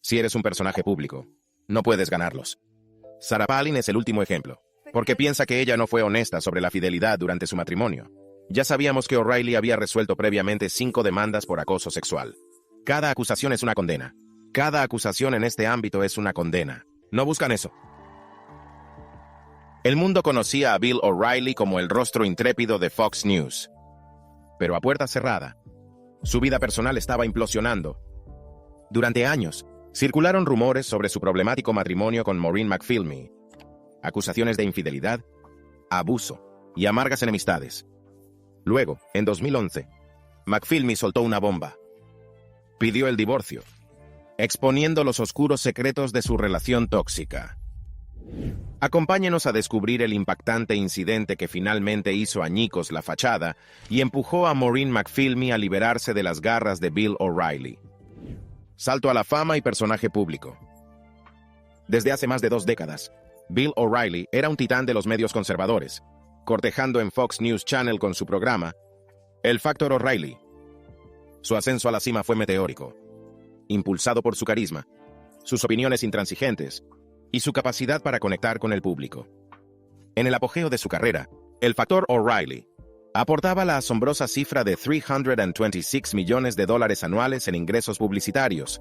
Si eres un personaje público, no puedes ganarlos. Sarah Palin es el último ejemplo, porque piensa que ella no fue honesta sobre la fidelidad durante su matrimonio. Ya sabíamos que O'Reilly había resuelto previamente 5 demandas por acoso sexual. Cada acusación es una condena. Cada acusación en este ámbito es una condena. No buscan eso. El mundo conocía a Bill O'Reilly como el rostro intrépido de Fox News. Pero a puerta cerrada, su vida personal estaba implosionando. Durante años, circularon rumores sobre su problemático matrimonio con Maureen McPhilmy, acusaciones de infidelidad, abuso y amargas enemistades. Luego, en 2011, McPhilmy soltó una bomba. Pidió el divorcio, exponiendo los oscuros secretos de su relación tóxica. Acompáñenos a descubrir el impactante incidente que finalmente hizo añicos la fachada y empujó a Maureen McPhilmy a liberarse de las garras de Bill O'Reilly. Salto a la fama y personaje público. Desde hace más de 2 décadas, Bill O'Reilly era un titán de los medios conservadores, cortejando en Fox News Channel con su programa El Factor O'Reilly. Su ascenso a la cima fue meteórico, impulsado por su carisma, sus opiniones intransigentes y su capacidad para conectar con el público. En el apogeo de su carrera, el Factor O'Reilly aportaba la asombrosa cifra de $326 millones anuales en ingresos publicitarios,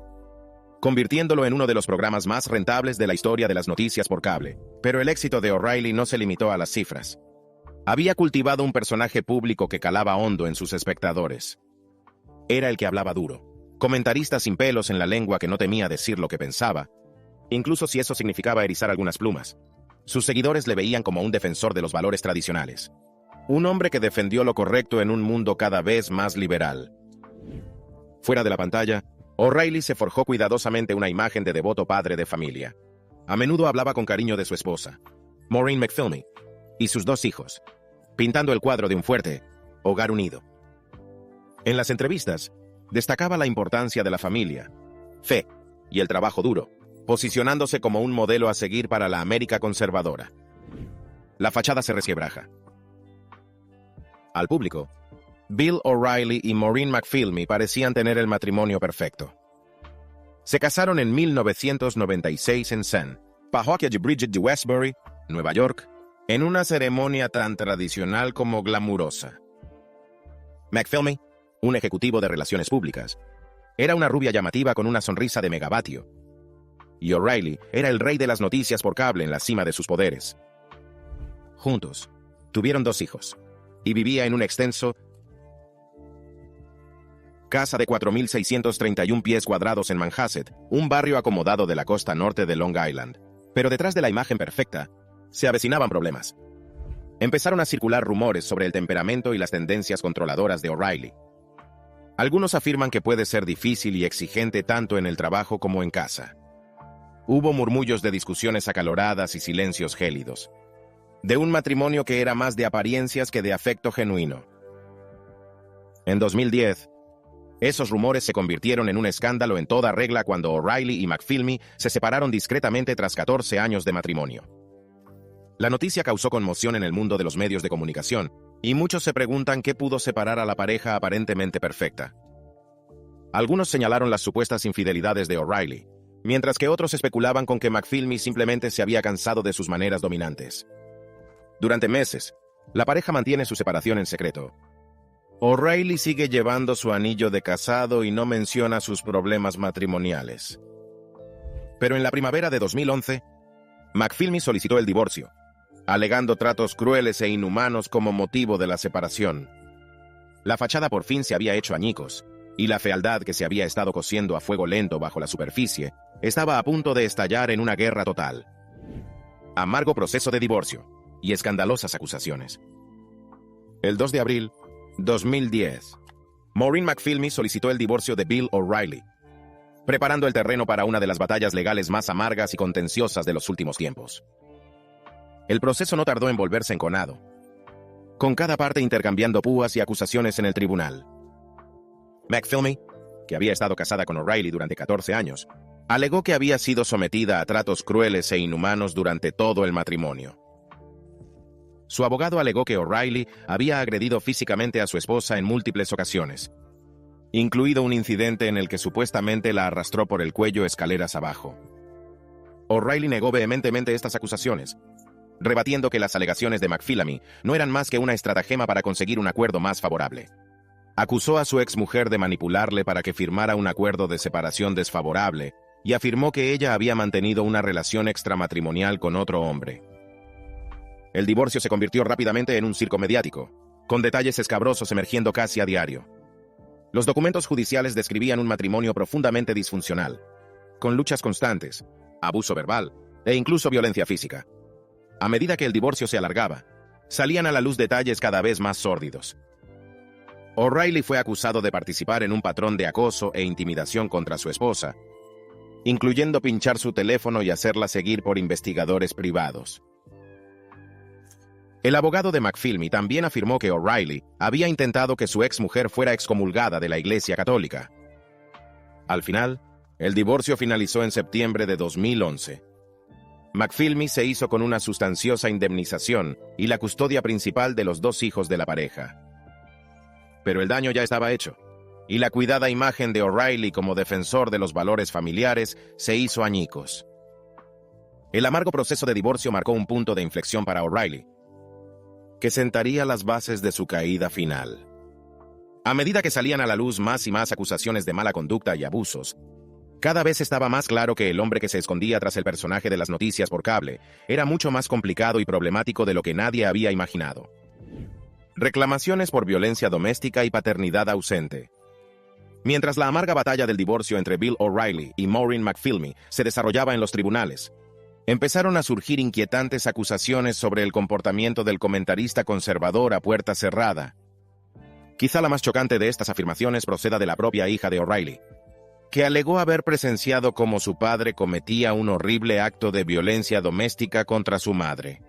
convirtiéndolo en uno de los programas más rentables de la historia de las noticias por cable. Pero el éxito de O'Reilly no se limitó a las cifras. Había cultivado un personaje público que calaba hondo en sus espectadores. Era el que hablaba duro, comentarista sin pelos en la lengua que no temía decir lo que pensaba, incluso si eso significaba erizar algunas plumas. Sus seguidores le veían como un defensor de los valores tradicionales. Un hombre que defendió lo correcto en un mundo cada vez más liberal. Fuera de la pantalla, O'Reilly se forjó cuidadosamente una imagen de devoto padre de familia. A menudo hablaba con cariño de su esposa, Maureen McPhilmy, y sus 2 hijos, pintando el cuadro de un fuerte hogar unido. En las entrevistas, destacaba la importancia de la familia, fe y el trabajo duro, posicionándose como un modelo a seguir para la América conservadora. La fachada se resquebraja. Al público, Bill O'Reilly y Maureen McPhilmy parecían tener el matrimonio perfecto. Se casaron en 1996 en St. Parroquia de Bridget de Westbury, Nueva York, en una ceremonia tan tradicional como glamurosa. McPhilmy, un ejecutivo de relaciones públicas, era una rubia llamativa con una sonrisa de megavatio, y O'Reilly era el rey de las noticias por cable en la cima de sus poderes. Juntos, tuvieron 2 hijos, y vivía en un extenso casa de 4.631 pies cuadrados en Manhasset, un barrio acomodado de la costa norte de Long Island. Pero detrás de la imagen perfecta, se avecinaban problemas. Empezaron a circular rumores sobre el temperamento y las tendencias controladoras de O'Reilly. Algunos afirman que puede ser difícil y exigente tanto en el trabajo como en casa. Hubo murmullos de discusiones acaloradas y silencios gélidos, de un matrimonio que era más de apariencias que de afecto genuino. En 2010, esos rumores se convirtieron en un escándalo en toda regla cuando O'Reilly y McPhilmy se separaron discretamente tras 14 años de matrimonio. La noticia causó conmoción en el mundo de los medios de comunicación, y muchos se preguntan qué pudo separar a la pareja aparentemente perfecta. Algunos señalaron las supuestas infidelidades de O'Reilly, mientras que otros especulaban con que McPhilmy simplemente se había cansado de sus maneras dominantes. Durante meses, la pareja mantiene su separación en secreto. O'Reilly sigue llevando su anillo de casado y no menciona sus problemas matrimoniales. Pero en la primavera de 2011, McPhilmy solicitó el divorcio, alegando tratos crueles e inhumanos como motivo de la separación. La fachada por fin se había hecho añicos, y la fealdad que se había estado cociendo a fuego lento bajo la superficie estaba a punto de estallar en una guerra total. Amargo proceso de divorcio y escandalosas acusaciones. El 2 de abril 2010, Maureen McPhilmy solicitó el divorcio de Bill O'Reilly, preparando el terreno para una de las batallas legales más amargas y contenciosas de los últimos tiempos. El proceso no tardó en volverse enconado, con cada parte intercambiando púas y acusaciones en el tribunal. McPhilmy, que había estado casada con O'Reilly durante 14 años, alegó que había sido sometida a tratos crueles e inhumanos durante todo el matrimonio. Su abogado alegó que O'Reilly había agredido físicamente a su esposa en múltiples ocasiones, incluido un incidente en el que supuestamente la arrastró por el cuello escaleras abajo. O'Reilly negó vehementemente estas acusaciones, rebatiendo que las alegaciones de McPhillamy no eran más que una estratagema para conseguir un acuerdo más favorable. Acusó a su exmujer de manipularle para que firmara un acuerdo de separación desfavorable y afirmó que ella había mantenido una relación extramatrimonial con otro hombre. El divorcio se convirtió rápidamente en un circo mediático, con detalles escabrosos emergiendo casi a diario. Los documentos judiciales describían un matrimonio profundamente disfuncional, con luchas constantes, abuso verbal e incluso violencia física. A medida que el divorcio se alargaba, salían a la luz detalles cada vez más sórdidos. O'Reilly fue acusado de participar en un patrón de acoso e intimidación contra su esposa, incluyendo pinchar su teléfono y hacerla seguir por investigadores privados. El abogado de McPhillamy también afirmó que O'Reilly había intentado que su exmujer fuera excomulgada de la Iglesia Católica. Al final, el divorcio finalizó en septiembre de 2011. McPhillamy se hizo con una sustanciosa indemnización y la custodia principal de los 2 hijos de la pareja. Pero el daño ya estaba hecho, y la cuidada imagen de O'Reilly como defensor de los valores familiares se hizo añicos. El amargo proceso de divorcio marcó un punto de inflexión para O'Reilly, que sentaría las bases de su caída final. A medida que salían a la luz más y más acusaciones de mala conducta y abusos, cada vez estaba más claro que el hombre que se escondía tras el personaje de las noticias por cable era mucho más complicado y problemático de lo que nadie había imaginado. Reclamaciones por violencia doméstica y paternidad ausente. Mientras la amarga batalla del divorcio entre Bill O'Reilly y Maureen McPhillamy se desarrollaba en los tribunales, empezaron a surgir inquietantes acusaciones sobre el comportamiento del comentarista conservador a puerta cerrada. Quizá la más chocante de estas afirmaciones proceda de la propia hija de O'Reilly, que alegó haber presenciado cómo su padre cometía un horrible acto de violencia doméstica contra su madre.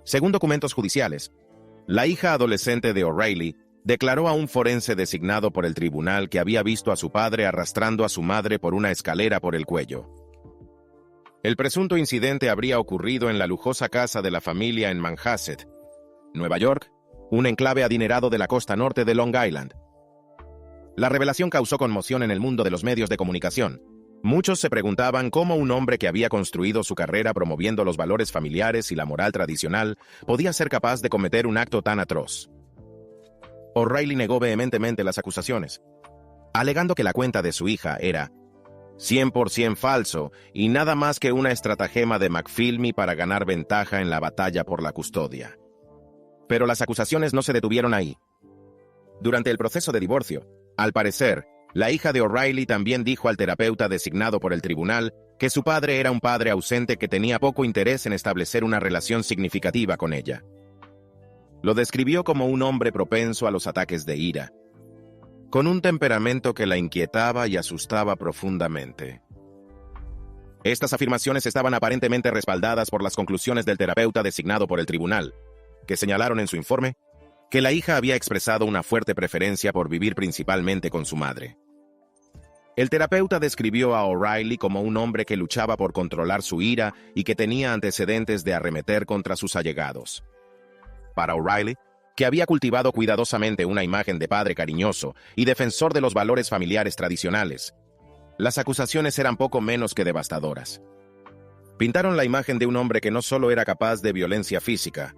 Según documentos judiciales, la hija adolescente de O'Reilly declaró a un forense designado por el tribunal que había visto a su padre arrastrando a su madre por una escalera por el cuello. El presunto incidente habría ocurrido en la lujosa casa de la familia en Manhasset, Nueva York, un enclave adinerado de la costa norte de Long Island. La revelación causó conmoción en el mundo de los medios de comunicación. Muchos se preguntaban cómo un hombre que había construido su carrera promoviendo los valores familiares y la moral tradicional podía ser capaz de cometer un acto tan atroz. O'Reilly negó vehementemente las acusaciones, alegando que la cuenta de su hija era 100% falso y nada más que una estratagema de McPhillamy para ganar ventaja en la batalla por la custodia. Pero las acusaciones no se detuvieron ahí. Durante el proceso de divorcio, al parecer, la hija de O'Reilly también dijo al terapeuta designado por el tribunal que su padre era un padre ausente que tenía poco interés en establecer una relación significativa con ella. Lo describió como un hombre propenso a los ataques de ira, con un temperamento que la inquietaba y asustaba profundamente. Estas afirmaciones estaban aparentemente respaldadas por las conclusiones del terapeuta designado por el tribunal, que señalaron en su informe que la hija había expresado una fuerte preferencia por vivir principalmente con su madre. El terapeuta describió a O'Reilly como un hombre que luchaba por controlar su ira y que tenía antecedentes de arremeter contra sus allegados. Para O'Reilly, que había cultivado cuidadosamente una imagen de padre cariñoso y defensor de los valores familiares tradicionales, las acusaciones eran poco menos que devastadoras. Pintaron la imagen de un hombre que no solo era capaz de violencia física,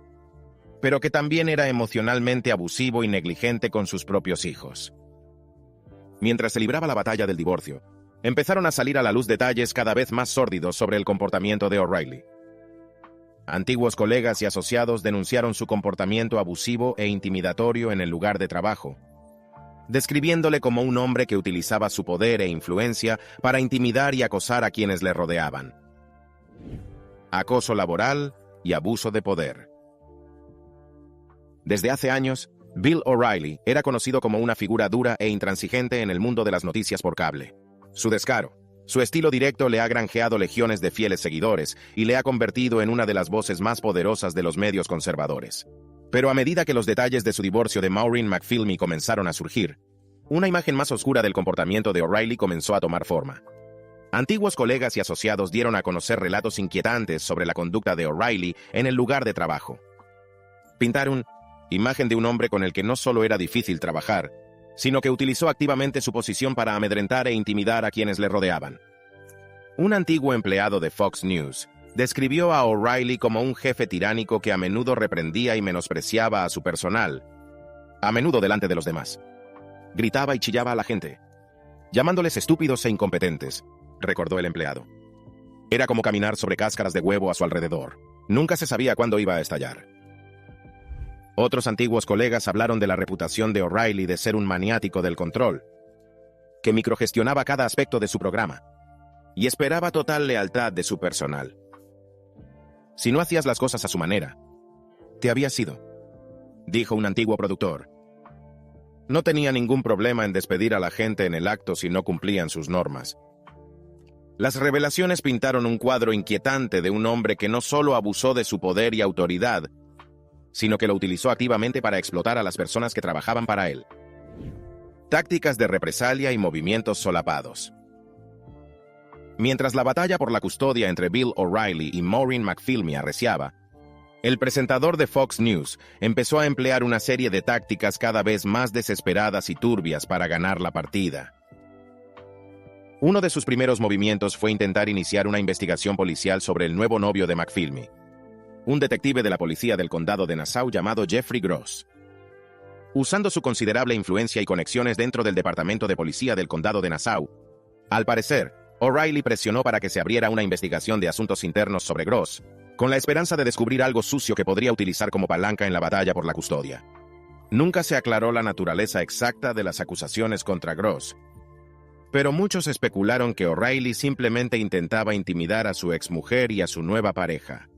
pero que también era emocionalmente abusivo y negligente con sus propios hijos. Mientras se libraba la batalla del divorcio, empezaron a salir a la luz detalles cada vez más sórdidos sobre el comportamiento de O'Reilly. Antiguos colegas y asociados denunciaron su comportamiento abusivo e intimidatorio en el lugar de trabajo, describiéndole como un hombre que utilizaba su poder e influencia para intimidar y acosar a quienes le rodeaban. Acoso laboral y abuso de poder. Desde hace años, Bill O'Reilly era conocido como una figura dura e intransigente en el mundo de las noticias por cable. Su descaro, su estilo directo le ha granjeado legiones de fieles seguidores y le ha convertido en una de las voces más poderosas de los medios conservadores. Pero a medida que los detalles de su divorcio de Maureen McPhillamy comenzaron a surgir, una imagen más oscura del comportamiento de O'Reilly comenzó a tomar forma. Antiguos colegas y asociados dieron a conocer relatos inquietantes sobre la conducta de O'Reilly en el lugar de trabajo. Pintaron imagen de un hombre con el que no solo era difícil trabajar, sino que utilizó activamente su posición para amedrentar e intimidar a quienes le rodeaban. Un antiguo empleado de Fox News describió a O'Reilly como un jefe tiránico que a menudo reprendía y menospreciaba a su personal, a menudo delante de los demás. Gritaba y chillaba a la gente, llamándoles estúpidos e incompetentes, recordó el empleado. Era como caminar sobre cáscaras de huevo a su alrededor. Nunca se sabía cuándo iba a estallar. Otros antiguos colegas hablaron de la reputación de O'Reilly de ser un maniático del control, que microgestionaba cada aspecto de su programa y esperaba total lealtad de su personal. Si no hacías las cosas a su manera, te habías ido, dijo un antiguo productor. No tenía ningún problema en despedir a la gente en el acto si no cumplían sus normas. Las revelaciones pintaron un cuadro inquietante de un hombre que no solo abusó de su poder y autoridad, sino que lo utilizó activamente para explotar a las personas que trabajaban para él. Tácticas de represalia y movimientos solapados. Mientras la batalla por la custodia entre Bill O'Reilly y Maureen McPhilmy arreciaba, el presentador de Fox News empezó a emplear una serie de tácticas cada vez más desesperadas y turbias para ganar la partida. Uno de sus primeros movimientos fue intentar iniciar una investigación policial sobre el nuevo novio de McPhilmy, un detective de la policía del condado de Nassau llamado Jeffrey Gross. Usando su considerable influencia y conexiones dentro del departamento de policía del condado de Nassau, al parecer, O'Reilly presionó para que se abriera una investigación de asuntos internos sobre Gross, con la esperanza de descubrir algo sucio que podría utilizar como palanca en la batalla por la custodia. Nunca se aclaró la naturaleza exacta de las acusaciones contra Gross, pero muchos especularon que O'Reilly simplemente intentaba intimidar a su exmujer y a su nueva pareja.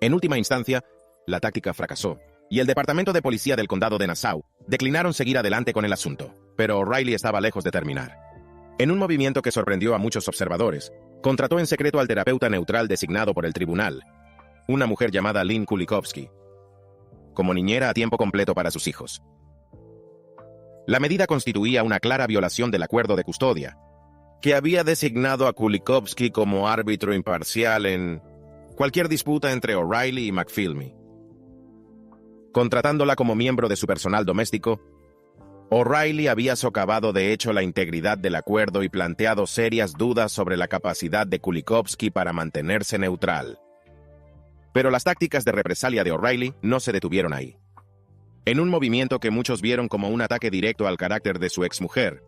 En última instancia, la táctica fracasó, y el departamento de policía del condado de Nassau declinaron seguir adelante con el asunto, pero O'Reilly estaba lejos de terminar. En un movimiento que sorprendió a muchos observadores, contrató en secreto al terapeuta neutral designado por el tribunal, una mujer llamada Lynn Kulikowski, como niñera a tiempo completo para sus hijos. La medida constituía una clara violación del acuerdo de custodia, que había designado a Kulikowski como árbitro imparcial en cualquier disputa entre O'Reilly y McPhilmy. Contratándola como miembro de su personal doméstico, O'Reilly había socavado de hecho la integridad del acuerdo y planteado serias dudas sobre la capacidad de Kulikowski para mantenerse neutral. Pero las tácticas de represalia de O'Reilly no se detuvieron ahí. En un movimiento que muchos vieron como un ataque directo al carácter de su exmujer,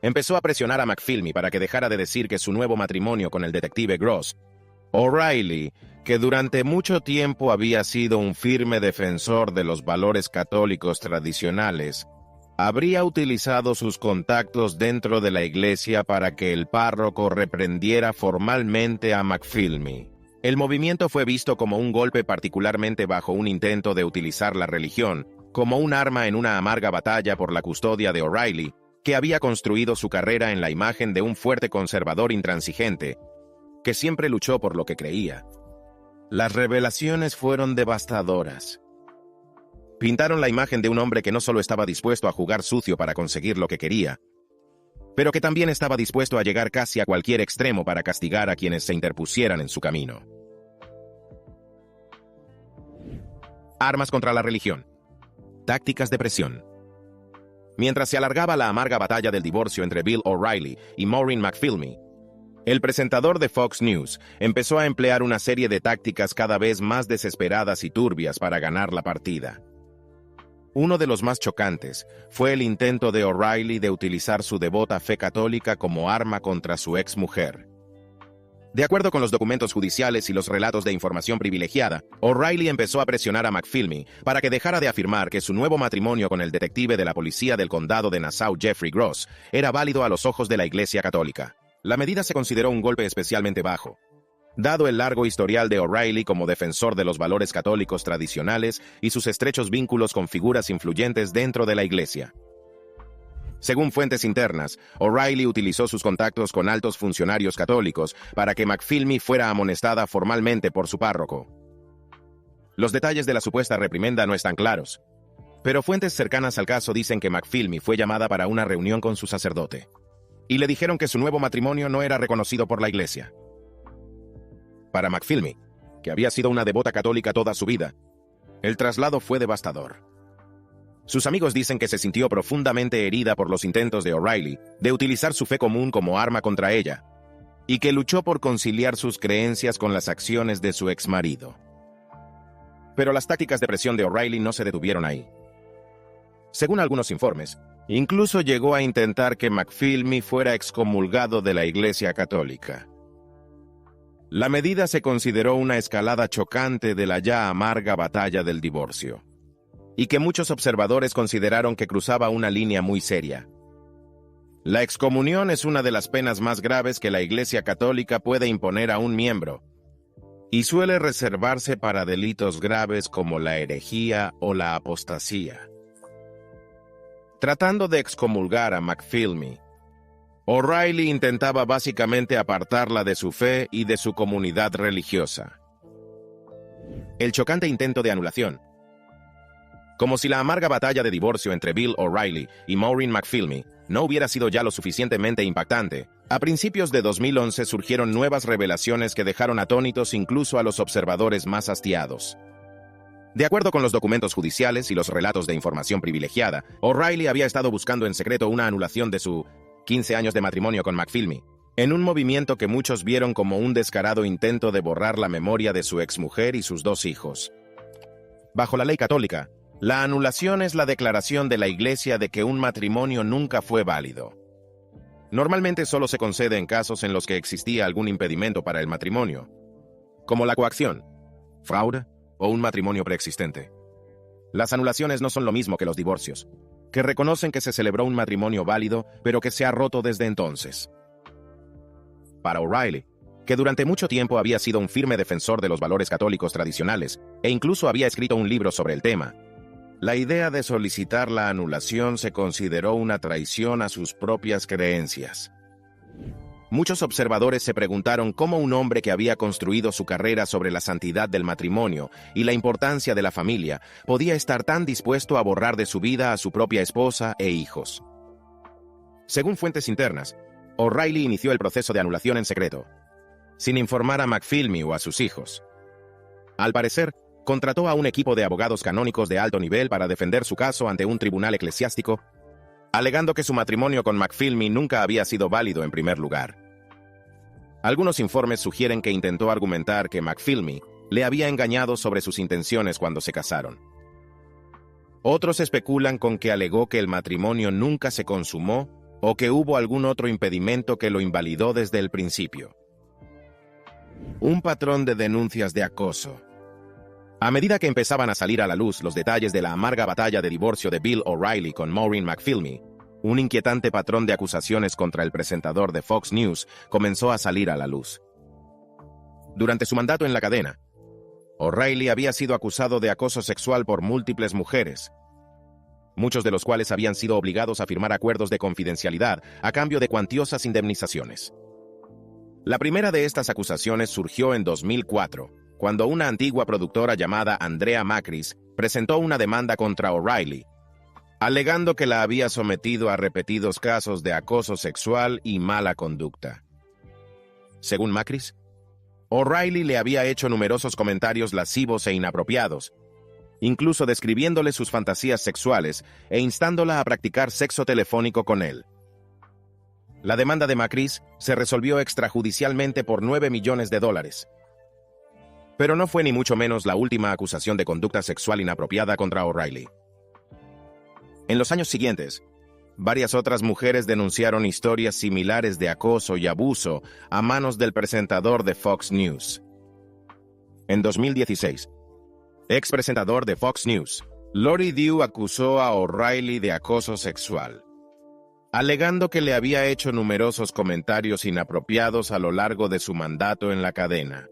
empezó a presionar a McPhilmy para que dejara de decir que su nuevo matrimonio con el detective Gross, O'Reilly, que durante mucho tiempo había sido un firme defensor de los valores católicos tradicionales, habría utilizado sus contactos dentro de la iglesia para que el párroco reprendiera formalmente a McPhilmy. El movimiento fue visto como un golpe particularmente bajo un intento de utilizar la religión como un arma en una amarga batalla por la custodia de O'Reilly, que había construido su carrera en la imagen de un fuerte conservador intransigente, que siempre luchó por lo que creía. Las revelaciones fueron devastadoras. Pintaron la imagen de un hombre que no solo estaba dispuesto a jugar sucio para conseguir lo que quería, pero que también estaba dispuesto a llegar casi a cualquier extremo para castigar a quienes se interpusieran en su camino. Armas contra la religión. Tácticas de presión. Mientras se alargaba la amarga batalla del divorcio entre Bill O'Reilly y Maureen McPhilmy, el presentador de Fox News empezó a emplear una serie de tácticas cada vez más desesperadas y turbias para ganar la partida. Uno de los más chocantes fue el intento de O'Reilly de utilizar su devota fe católica como arma contra su exmujer. De acuerdo con los documentos judiciales y los relatos de información privilegiada, O'Reilly empezó a presionar a McPhilmy para que dejara de afirmar que su nuevo matrimonio con el detective de la policía del condado de Nassau, Jeffrey Gross, era válido a los ojos de la Iglesia Católica. La medida se consideró un golpe especialmente bajo, dado el largo historial de O'Reilly como defensor de los valores católicos tradicionales y sus estrechos vínculos con figuras influyentes dentro de la Iglesia. Según fuentes internas, O'Reilly utilizó sus contactos con altos funcionarios católicos para que McPhilmy fuera amonestada formalmente por su párroco. Los detalles de la supuesta reprimenda no están claros, pero fuentes cercanas al caso dicen que McPhilmy fue llamada para una reunión con su sacerdote, y le dijeron que su nuevo matrimonio no era reconocido por la Iglesia. Para McPhilmy, que había sido una devota católica toda su vida, el traslado fue devastador. Sus amigos dicen que se sintió profundamente herida por los intentos de O'Reilly de utilizar su fe común como arma contra ella, y que luchó por conciliar sus creencias con las acciones de su exmarido. Pero las tácticas de presión de O'Reilly no se detuvieron ahí. Según algunos informes, incluso llegó a intentar que McFilmy fuera excomulgado de la Iglesia Católica. La medida se consideró una escalada chocante de la ya amarga batalla del divorcio, y que muchos observadores consideraron que cruzaba una línea muy seria. La excomunión es una de las penas más graves que la Iglesia Católica puede imponer a un miembro, y suele reservarse para delitos graves como la herejía o la apostasía. Tratando de excomulgar a McFilmy, O'Reilly intentaba básicamente apartarla de su fe y de su comunidad religiosa. El chocante intento de anulación. Como si la amarga batalla de divorcio entre Bill O'Reilly y Maureen McFilmy no hubiera sido ya lo suficientemente impactante, a principios de 2011 surgieron nuevas revelaciones que dejaron atónitos incluso a los observadores más hastiados. De acuerdo con los documentos judiciales y los relatos de información privilegiada, O'Reilly había estado buscando en secreto una anulación de su 15 años de matrimonio con McFilmy, en un movimiento que muchos vieron como un descarado intento de borrar la memoria de su exmujer y sus 2 hijos. Bajo la ley católica, la anulación es la declaración de la Iglesia de que un matrimonio nunca fue válido. Normalmente solo se concede en casos en los que existía algún impedimento para el matrimonio, como la coacción, fraude o un matrimonio preexistente. Las anulaciones no son lo mismo que los divorcios, que reconocen que se celebró un matrimonio válido, pero que se ha roto desde entonces. Para O'Reilly, que durante mucho tiempo había sido un firme defensor de los valores católicos tradicionales, e incluso había escrito un libro sobre el tema, la idea de solicitar la anulación se consideró una traición a sus propias creencias. Muchos observadores se preguntaron cómo un hombre que había construido su carrera sobre la santidad del matrimonio y la importancia de la familia podía estar tan dispuesto a borrar de su vida a su propia esposa e hijos. Según fuentes internas, O'Reilly inició el proceso de anulación en secreto, sin informar a McFilmy o a sus hijos. Al parecer, contrató a un equipo de abogados canónicos de alto nivel para defender su caso ante un tribunal eclesiástico, alegando que su matrimonio con McFilmy nunca había sido válido en primer lugar. Algunos informes sugieren que intentó argumentar que McFilmy le había engañado sobre sus intenciones cuando se casaron. Otros especulan con que alegó que el matrimonio nunca se consumó o que hubo algún otro impedimento que lo invalidó desde el principio. Un patrón de denuncias de acoso. A medida que empezaban a salir a la luz los detalles de la amarga batalla de divorcio de Bill O'Reilly con Maureen McFilmy, un inquietante patrón de acusaciones contra el presentador de Fox News comenzó a salir a la luz. Durante su mandato en la cadena, O'Reilly había sido acusado de acoso sexual por múltiples mujeres, muchos de los cuales habían sido obligados a firmar acuerdos de confidencialidad a cambio de cuantiosas indemnizaciones. La primera de estas acusaciones surgió en 2004, cuando una antigua productora llamada Andrea Macris presentó una demanda contra O'Reilly, alegando que la había sometido a repetidos casos de acoso sexual y mala conducta. Según Macris, O'Reilly le había hecho numerosos comentarios lascivos e inapropiados, incluso describiéndole sus fantasías sexuales e instándola a practicar sexo telefónico con él. La demanda de Macris se resolvió extrajudicialmente por $9 millones. Pero no fue ni mucho menos la última acusación de conducta sexual inapropiada contra O'Reilly. En los años siguientes, varias otras mujeres denunciaron historias similares de acoso y abuso a manos del presentador de Fox News. En 2016, ex presentador de Fox News, Lori Dew acusó a O'Reilly de acoso sexual, alegando que le había hecho numerosos comentarios inapropiados a lo largo de su mandato en la cadena.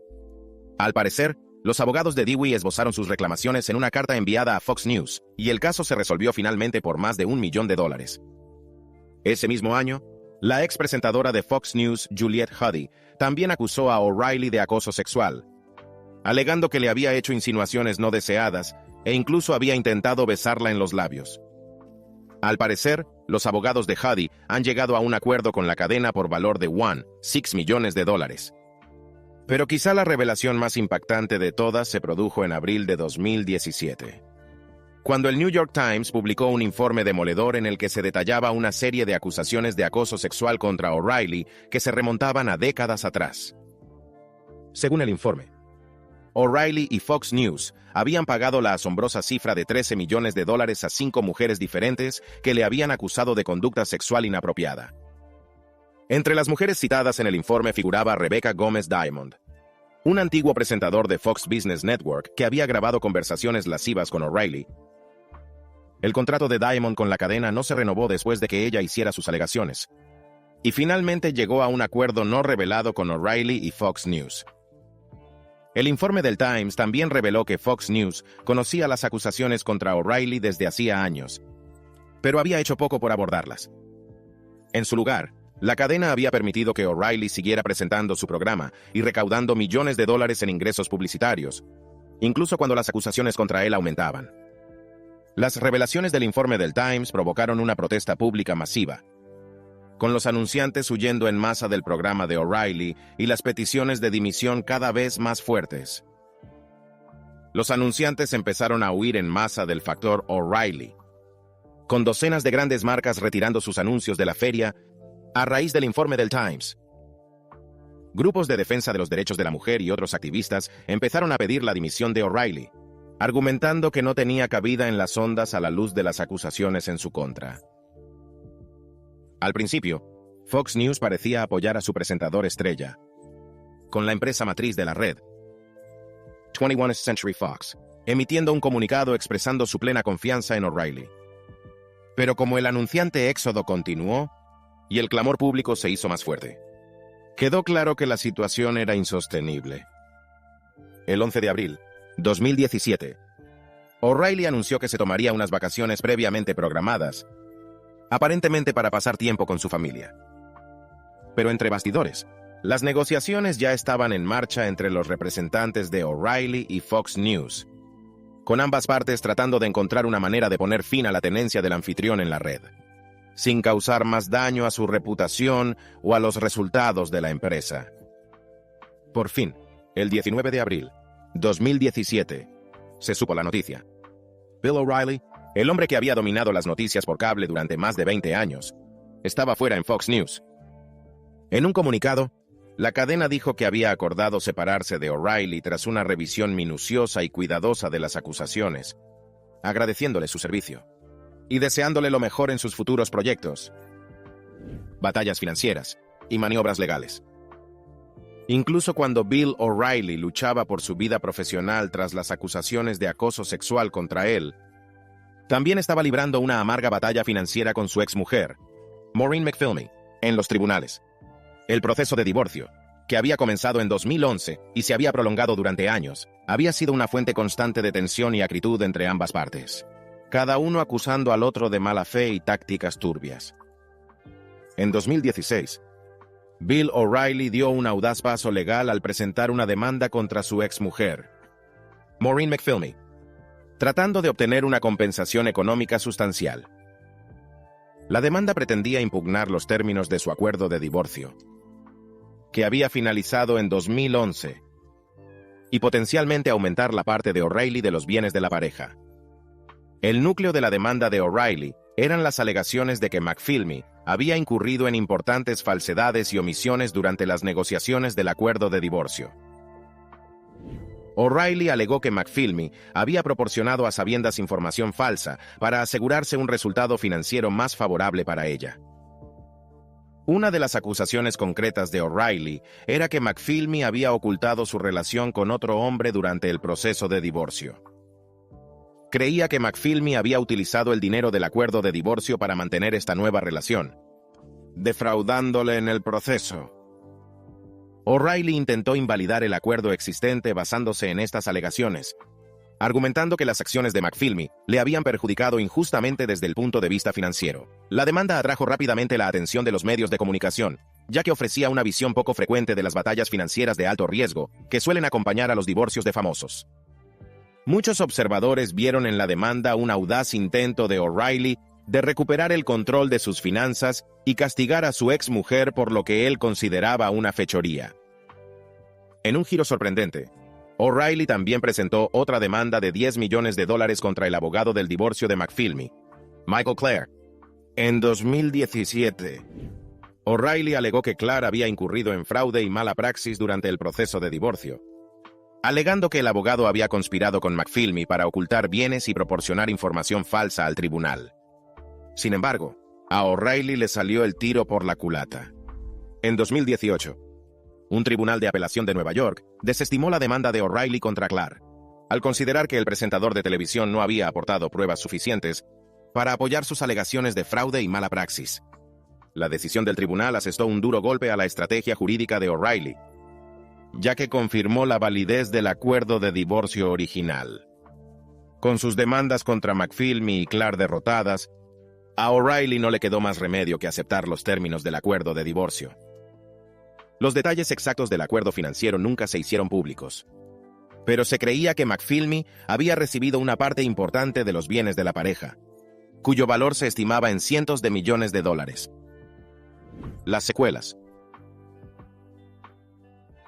Al parecer, los abogados de Dewey esbozaron sus reclamaciones en una carta enviada a Fox News, y el caso se resolvió finalmente por más de $1 millón. Ese mismo año, la ex presentadora de Fox News, Juliette Huddy, también acusó a O'Reilly de acoso sexual, alegando que le había hecho insinuaciones no deseadas e incluso había intentado besarla en los labios. Al parecer, los abogados de Huddy han llegado a un acuerdo con la cadena por valor de $6 millones. Pero quizá la revelación más impactante de todas se produjo en abril de 2017. Cuando el New York Times publicó un informe demoledor en el que se detallaba una serie de acusaciones de acoso sexual contra O'Reilly que se remontaban a décadas atrás. Según el informe, O'Reilly y Fox News habían pagado la asombrosa cifra de $13 millones a 5 mujeres diferentes que le habían acusado de conducta sexual inapropiada. Entre las mujeres citadas en el informe figuraba Rebecca Gómez Diamond, un antiguo presentador de Fox Business Network que había grabado conversaciones lascivas con O'Reilly. El contrato de Diamond con la cadena no se renovó después de que ella hiciera sus alegaciones, y finalmente llegó a un acuerdo no revelado con O'Reilly y Fox News. El informe del Times también reveló que Fox News conocía las acusaciones contra O'Reilly desde hacía años, pero había hecho poco por abordarlas. En su lugar, la cadena había permitido que O'Reilly siguiera presentando su programa y recaudando millones de dólares en ingresos publicitarios, incluso cuando las acusaciones contra él aumentaban. Las revelaciones del informe del Times provocaron una protesta pública masiva, con los anunciantes huyendo en masa del programa de O'Reilly y las peticiones de dimisión cada vez más fuertes. Los anunciantes empezaron a huir en masa del factor O'Reilly, con docenas de grandes marcas retirando sus anuncios de la feria a raíz del informe del Times. Grupos de defensa de los derechos de la mujer y otros activistas empezaron a pedir la dimisión de O'Reilly, argumentando que no tenía cabida en las ondas a la luz de las acusaciones en su contra. Al principio, Fox News parecía apoyar a su presentador estrella, con la empresa matriz de la red, 21st Century Fox, emitiendo un comunicado expresando su plena confianza en O'Reilly. Pero como el anunciante éxodo continuó y el clamor público se hizo más fuerte, quedó claro que la situación era insostenible. El 11 de abril, 2017, O'Reilly anunció que se tomaría unas vacaciones previamente programadas, aparentemente para pasar tiempo con su familia. Pero entre bastidores, las negociaciones ya estaban en marcha entre los representantes de O'Reilly y Fox News, con ambas partes tratando de encontrar una manera de poner fin a la tenencia del anfitrión en la red, sin causar más daño a su reputación o a los resultados de la empresa. Por fin, el 19 de abril, 2017, se supo la noticia. Bill O'Reilly, el hombre que había dominado las noticias por cable durante más de 20 años, estaba fuera en Fox News. En un comunicado, la cadena dijo que había acordado separarse de O'Reilly tras una revisión minuciosa y cuidadosa de las acusaciones, agradeciéndole su servicio y deseándole lo mejor en sus futuros proyectos, batallas financieras y maniobras legales. Incluso cuando Bill O'Reilly luchaba por su vida profesional tras las acusaciones de acoso sexual contra él, también estaba librando una amarga batalla financiera con su exmujer, Maureen McPhilmy, en los tribunales. El proceso de divorcio, que había comenzado en 2011 y se había prolongado durante años, había sido una fuente constante de tensión y acritud entre ambas partes, cada uno acusando al otro de mala fe y tácticas turbias. En 2016, Bill O'Reilly dio un audaz paso legal al presentar una demanda contra su exmujer, Maureen McPhilmy, tratando de obtener una compensación económica sustancial. La demanda pretendía impugnar los términos de su acuerdo de divorcio, que había finalizado en 2011, y potencialmente aumentar la parte de O'Reilly de los bienes de la pareja. El núcleo de la demanda de O'Reilly eran las alegaciones de que McPhilmy había incurrido en importantes falsedades y omisiones durante las negociaciones del acuerdo de divorcio. O'Reilly alegó que McPhilmy había proporcionado a sabiendas información falsa para asegurarse un resultado financiero más favorable para ella. Una de las acusaciones concretas de O'Reilly era que McPhilmy había ocultado su relación con otro hombre durante el proceso de divorcio. Creía que McPhilmy había utilizado el dinero del acuerdo de divorcio para mantener esta nueva relación, defraudándole en el proceso. O'Reilly intentó invalidar el acuerdo existente basándose en estas alegaciones, argumentando que las acciones de McPhilmy le habían perjudicado injustamente desde el punto de vista financiero. La demanda atrajo rápidamente la atención de los medios de comunicación, ya que ofrecía una visión poco frecuente de las batallas financieras de alto riesgo que suelen acompañar a los divorcios de famosos. Muchos observadores vieron en la demanda un audaz intento de O'Reilly de recuperar el control de sus finanzas y castigar a su exmujer por lo que él consideraba una fechoría. En un giro sorprendente, O'Reilly también presentó otra demanda de $10 millones contra el abogado del divorcio de McFilmy, Michael Clare. En 2017, O'Reilly alegó que Clare había incurrido en fraude y mala praxis durante el proceso de divorcio, alegando que el abogado había conspirado con McFilmy para ocultar bienes y proporcionar información falsa al tribunal. Sin embargo, a O'Reilly le salió el tiro por la culata. En 2018, un tribunal de apelación de Nueva York desestimó la demanda de O'Reilly contra Clare, al considerar que el presentador de televisión no había aportado pruebas suficientes para apoyar sus alegaciones de fraude y mala praxis. La decisión del tribunal asestó un duro golpe a la estrategia jurídica de O'Reilly, ya que confirmó la validez del acuerdo de divorcio original. Con sus demandas contra McFilmy y Clare derrotadas, a O'Reilly no le quedó más remedio que aceptar los términos del acuerdo de divorcio. Los detalles exactos del acuerdo financiero nunca se hicieron públicos, pero se creía que McFilmy había recibido una parte importante de los bienes de la pareja, cuyo valor se estimaba en cientos de millones de dólares. Las secuelas.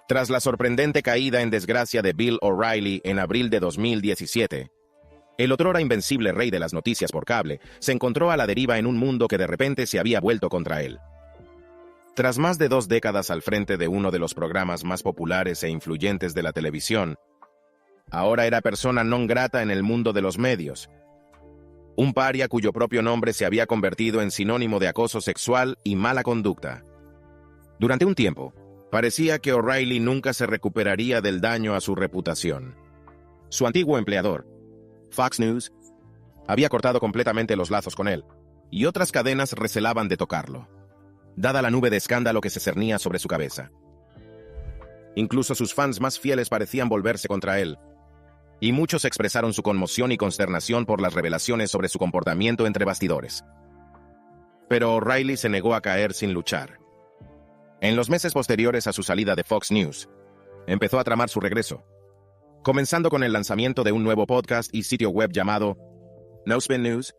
Tras la sorprendente caída en desgracia de Bill O'Reilly en abril de 2017, el otrora invencible rey de las noticias por cable se encontró a la deriva en un mundo que de repente se había vuelto contra él. Tras más de 2 décadas al frente de uno de los programas más populares e influyentes de la televisión, ahora era persona non grata en el mundo de los medios. Un paria cuyo propio nombre se había convertido en sinónimo de acoso sexual y mala conducta. Durante un tiempo, parecía que O'Reilly nunca se recuperaría del daño a su reputación. Su antiguo empleador, Fox News, había cortado completamente los lazos con él, y otras cadenas recelaban de tocarlo, dada la nube de escándalo que se cernía sobre su cabeza. Incluso sus fans más fieles parecían volverse contra él, y muchos expresaron su conmoción y consternación por las revelaciones sobre su comportamiento entre bastidores. Pero O'Reilly se negó a caer sin luchar. En los meses posteriores a su salida de Fox News, empezó a tramar su regreso, comenzando con el lanzamiento de un nuevo podcast y sitio web llamado No Spin News,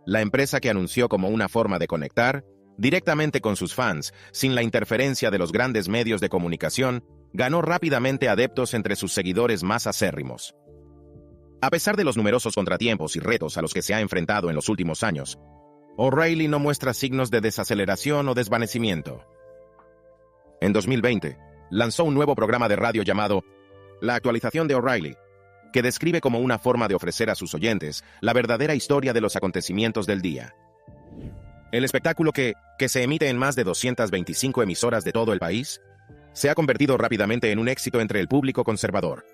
la empresa que anunció como una forma de conectar directamente con sus fans, sin la interferencia de los grandes medios de comunicación, ganó rápidamente adeptos entre sus seguidores más acérrimos. A pesar de los numerosos contratiempos y retos a los que se ha enfrentado en los últimos años, O'Reilly no muestra signos de desaceleración o desvanecimiento. En 2020, lanzó un nuevo programa de radio llamado La Actualización de O'Reilly, que describe como una forma de ofrecer a sus oyentes la verdadera historia de los acontecimientos del día. El espectáculo que se emite en más de 225 emisoras de todo el país, se ha convertido rápidamente en un éxito entre el público conservador.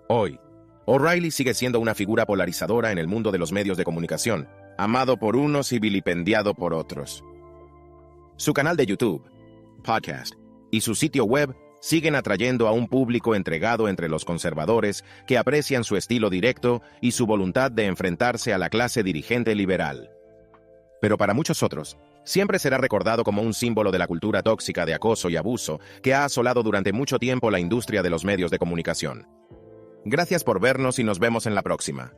Hoy, O'Reilly sigue siendo una figura polarizadora en el mundo de los medios de comunicación, amado por unos y vilipendiado por otros. Su canal de YouTube, podcast y su sitio web siguen atrayendo a un público entregado entre los conservadores que aprecian su estilo directo y su voluntad de enfrentarse a la clase dirigente liberal. Pero para muchos otros, siempre será recordado como un símbolo de la cultura tóxica de acoso y abuso que ha asolado durante mucho tiempo la industria de los medios de comunicación. Gracias por vernos y nos vemos en la próxima.